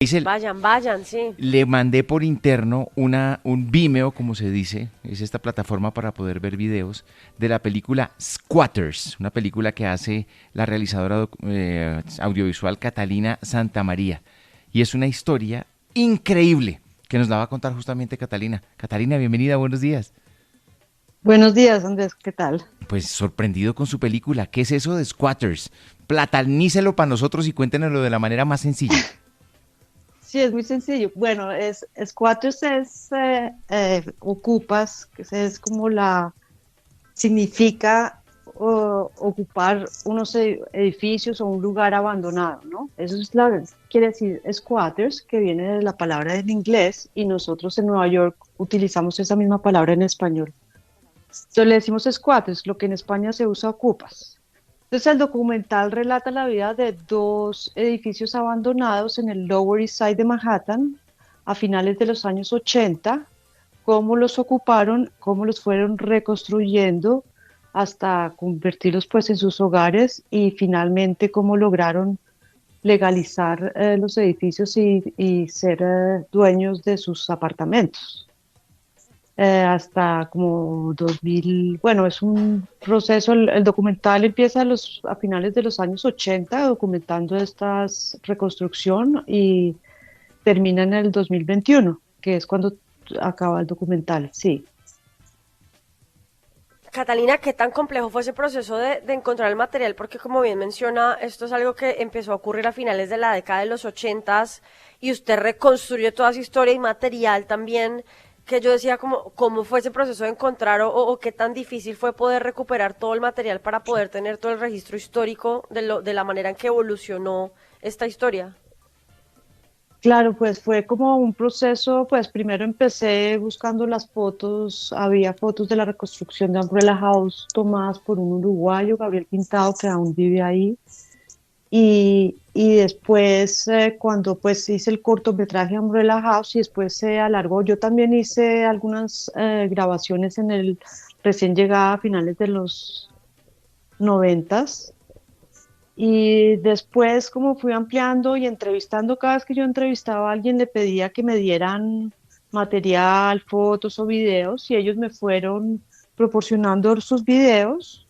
Dice, Vayan, vayan, sí. le mandé por interno un Vimeo, como se dice, es esta plataforma para poder ver videos, de la película Squatters, una película que hace la realizadora audiovisual Catalina Santamaría. Y es una historia increíble que nos la va a contar justamente Catalina. Catalina, bienvenida, buenos días. Buenos días, Andrés, ¿qué tal? Pues sorprendido con su película. ¿Qué es eso de Squatters? Platanícelo para nosotros y cuéntenoslo de la manera más sencilla. Sí, es muy sencillo. Bueno, squatters es ocupas, es como significa ocupar unos edificios o un lugar abandonado, ¿no? Quiere decir squatters, que viene de la palabra en inglés, y nosotros en Nueva York utilizamos esa misma palabra en español. Entonces le decimos squatters, lo que en España se usa ocupas. Entonces el documental relata la vida de dos edificios abandonados en el Lower East Side de Manhattan a finales de los años 80, cómo los ocuparon, cómo los fueron reconstruyendo hasta convertirlos pues en sus hogares y finalmente cómo lograron legalizar los edificios y ser dueños de sus apartamentos hasta como 2000, bueno, es un proceso, el documental empieza a finales de los años 80 documentando esta reconstrucción y termina en el 2021, que es cuando acaba el documental, sí. Catalina, ¿qué tan complejo fue ese proceso de encontrar el material? Porque como bien menciona, esto es algo que empezó a ocurrir a finales de la década de los ochentas y usted reconstruyó toda esa historia y material también, que yo decía como, ¿cómo fue ese proceso de encontrar o qué tan difícil fue poder recuperar todo el material para poder tener todo el registro histórico de la manera en que evolucionó esta historia? Claro, pues fue como un proceso, pues primero empecé buscando las fotos, había fotos de la reconstrucción de Umbrella House tomadas por un uruguayo, Gabriel Pintado, que aún vive ahí. Y después, cuando pues hice el cortometraje Umbrella House y después se alargó, yo también hice algunas grabaciones en el recién llegada a finales de los noventas. Y después, como fui ampliando y entrevistando, cada vez que yo entrevistaba a alguien, le pedía que me dieran material, fotos o videos, y ellos me fueron proporcionando sus videos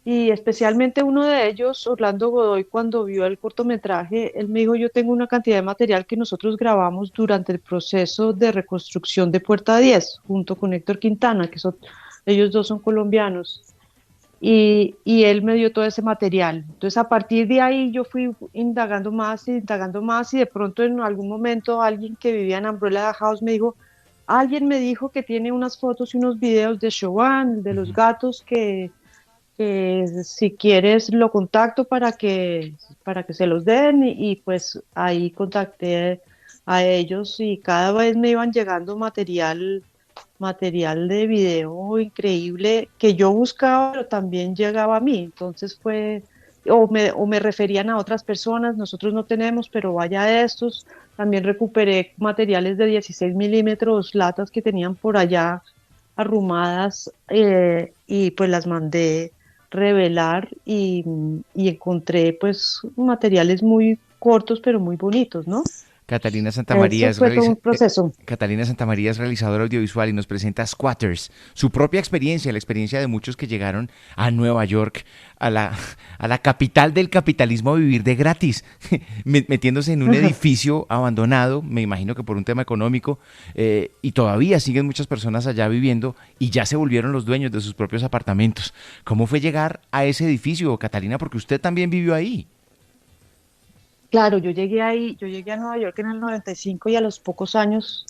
y especialmente uno de ellos, Orlando Godoy, cuando vio el cortometraje, él me dijo, yo tengo una cantidad de material que nosotros grabamos durante el proceso de reconstrucción de Puerta 10, junto con Héctor Quintana, ellos dos son colombianos, y él me dio todo ese material. Entonces, a partir de ahí yo fui indagando más, y de pronto en algún momento alguien que vivía en Umbrella House me dijo, alguien me dijo que tiene unas fotos y unos videos de Chauvin, de los gatos que si quieres lo contacto para que se los den y pues ahí contacté a ellos y cada vez me iban llegando material de video increíble que yo buscaba, pero también llegaba a mí. Entonces o me referían a otras personas, nosotros no tenemos, pero vaya a estos. También recuperé materiales de 16 milímetros, latas que tenían por allá arrumadas y pues las mandé revelar y encontré pues materiales muy cortos pero muy bonitos, ¿no? Catalina Santamaría Eso es, fue todo un proceso. Catalina Santamaría es realizadora audiovisual y nos presenta Squatters, su propia experiencia, la experiencia de muchos que llegaron a Nueva York, a la capital del capitalismo a vivir de gratis, metiéndose en un edificio abandonado, me imagino que por un tema económico, y todavía siguen muchas personas allá viviendo y ya se volvieron los dueños de sus propios apartamentos. ¿Cómo fue llegar a ese edificio, Catalina? Porque usted también vivió ahí. Claro, yo llegué a Nueva York en el 95 y a los pocos años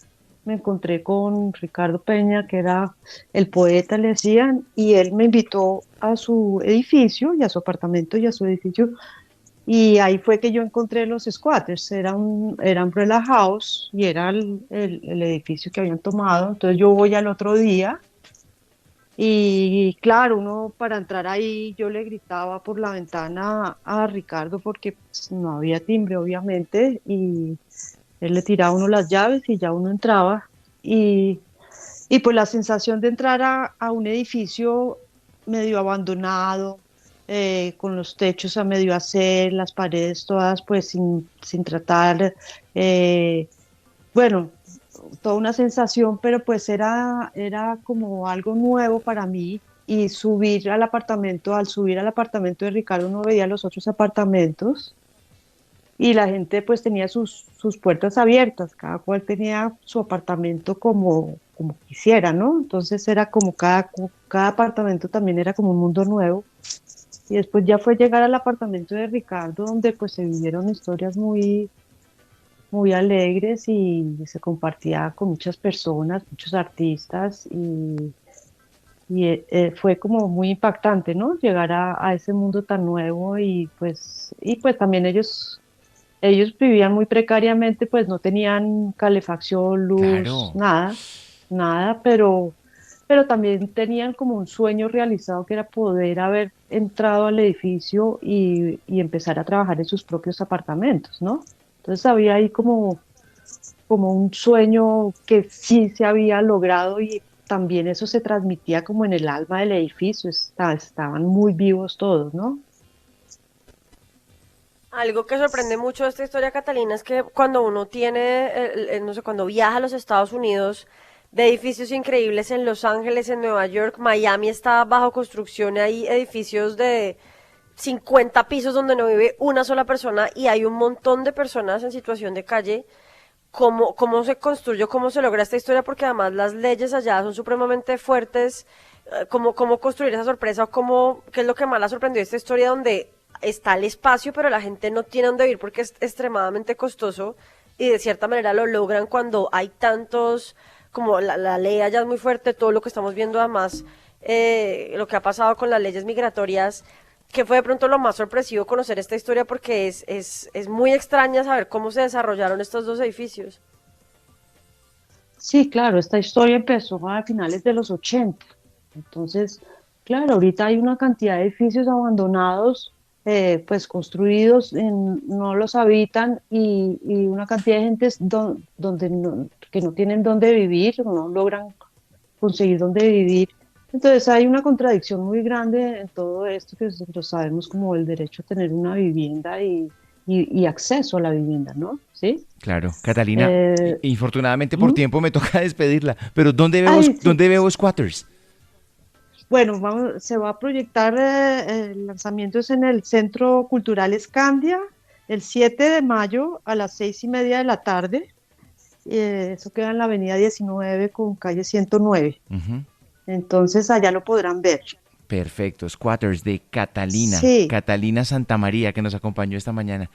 me encontré con Ricardo Peña, que era el poeta, le decían, y él me invitó a su edificio y a su apartamento y a su edificio. Y ahí fue que yo encontré los squatters, era Umbrella House y era el edificio que habían tomado. Entonces yo voy al otro día y claro, uno para entrar ahí yo le gritaba por la ventana a Ricardo porque pues, no había timbre obviamente y él le tiraba a uno las llaves y ya uno entraba y, y pues la sensación de entrar a un edificio medio abandonado, con los techos a medio hacer, las paredes todas pues sin tratar, eh, bueno, toda una sensación, pero pues era como algo nuevo para mí. Y al subir al apartamento de Ricardo uno veía los otros apartamentos y la gente pues tenía sus puertas abiertas, cada cual tenía su apartamento como quisiera, ¿no? Entonces era como cada apartamento también era como un mundo nuevo. Y después ya fue llegar al apartamento de Ricardo, donde pues se vivieron historias muy alegres y se compartía con muchas personas, muchos artistas y fue como muy impactante, ¿no? Llegar a ese mundo tan nuevo y pues también ellos vivían muy precariamente, pues no tenían calefacción, luz, Claro. nada, pero también tenían como un sueño realizado que era poder haber entrado al edificio y empezar a trabajar en sus propios apartamentos, ¿no? Entonces había ahí como un sueño que sí se había logrado y también eso se transmitía como en el alma del edificio, estaban muy vivos todos, ¿no? Algo que sorprende mucho de esta historia, Catalina, es que cuando uno tiene, no sé, cuando viaja a los Estados Unidos, ve edificios increíbles en Los Ángeles, en Nueva York, Miami está bajo construcción, hay edificios de 50 pisos donde no vive una sola persona y hay un montón de personas en situación de calle. ¿Cómo se construyó, cómo se logra esta historia? Porque además las leyes allá son supremamente fuertes. ¿Cómo construir esa sorpresa? ¿Qué es lo que más la sorprendió de esta historia donde está el espacio, pero la gente no tiene dónde vivir porque es extremadamente costoso y de cierta manera lo logran cuando hay tantos, como la ley allá es muy fuerte, todo lo que estamos viendo además, lo que ha pasado con las leyes migratorias, que fue de pronto lo más sorpresivo conocer esta historia porque es muy extraña saber cómo se desarrollaron estos dos edificios. Sí, claro, esta historia empezó a finales de los 80. Entonces, claro, ahorita hay una cantidad de edificios abandonados, pues construidos, no los habitan y una cantidad de gente donde que no tienen dónde vivir, no logran conseguir dónde vivir. Entonces hay una contradicción muy grande en todo esto que nosotros sabemos como el derecho a tener una vivienda y acceso a la vivienda, ¿no? ¿Sí? Claro, Catalina, Eh, infortunadamente por ¿Mm? tiempo me toca despedirla, pero Ay, sí. dónde veo Squatters? Bueno, se va a proyectar, el lanzamiento es en el Centro Cultural Escandia, el 7 de mayo a las 6:30 de la tarde. Eso queda en la avenida 19 con calle 109. Ujú. Entonces allá lo podrán ver. Perfecto, Squatters de Catalina, Sí. Catalina Santamaría, que nos acompañó esta mañana.